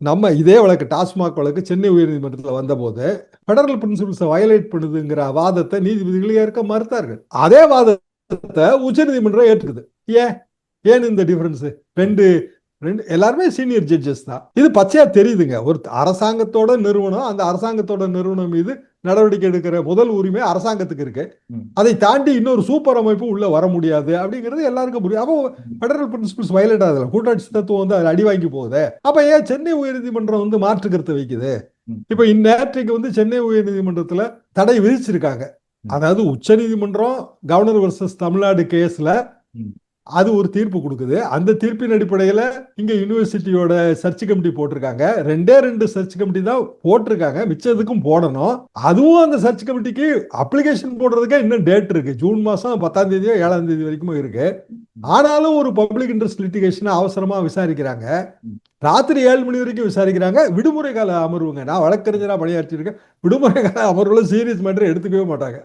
நம்ம இதே வழக்கு டாஸ்மாக் வழக்கு சென்னை உயர்நீதிமன்றத்தில் வந்தபோது பெடரல் பிரின்சிபிள்ஸை வயலேட் பண்ணுதுங்கிற வாதத்தை நீதிபதிகள் ஏற்க மறுத்தார்கள். அதே வாதத்தை உச்சநீதிமன்றம் ஏற்றுக்குது. ஏன் ஏன் இந்த டிஃபரன்ஸ்? ரெண்டு ரெண்டு எல்லாருமே சீனியர் ஜட்ஜஸ் தான். இது பச்சையா தெரியுதுங்க. ஒரு அரசாங்கத்தோட நிறுவனம், அந்த அரசாங்கத்தோட நிறுவனம் மீது நடவடிக்கை எடுக்கிற முதல் உரிமை அரசாங்கத்துக்கு இருக்கு. அதை தாண்டி இன்னொரு சூப்பர் அமைப்பு உள்ள வர முடியாது அப்படிங்கிறது எல்லாருக்கும் புரியும். அப்போ பெடரல் பிரின்சிபிள்ஸ் வயலேட் ஆகுது. கூட்டாட்சி தத்துவம் வந்து அதில் அடி வாங்கி போகுது. அப்ப ஏன் சென்னை உயர்நீதிமன்றம் வந்து மாற்று கருத்தை வைக்குது? இப்ப இந்நேரத்துக்கு வந்து சென்னை உயர்நீதிமன்றத்துல தடை விதிச்சிருக்காங்க. அதாவது உச்ச நீதிமன்றம் கவர்னர் வர்சஸ் தமிழ்நாடு கேஸ்ல அது ஒரு தீர்ப்பு கொடுக்குது. அந்த தீர்ப்பின் அடிப்படையில் இங்க யூனிவர்சிட்டியோட சர்ச் கமிட்டி போட்டிருக்காங்க. ரெண்டு சர்ச் கமிட்டி தான் போட்டிருக்காங்க, மிச்சத்துக்கும் போடணும். அதுவும் அந்த சர்ச் கமிட்டிக்கு அப்ளிகேஷன் போடுறதுக்கே இன்னும் டேட் இருக்கு. ஜூன் மாசம் 10ஆம் தேதியோ 7ஆம் தேதி வரைக்கும் இருக்கு. ஆனாலும் ஒரு பப்ளிக் இன்ட்ரெஸ்ட் லிட்டிகேஷனை அவசரமா விசாரிக்கிறாங்க. ராத்திரி 7 மணி வரைக்கும் விசாரிக்கிறாங்க. விடுமுறை கால அமர்வுங்க. நான் வழக்கறிஞரா பணியாற்றி இருக்கேன். விடுமுறை கால அமர்வுல சீரியஸ் மேட்டர் எடுத்துக்கவே மாட்டாங்க.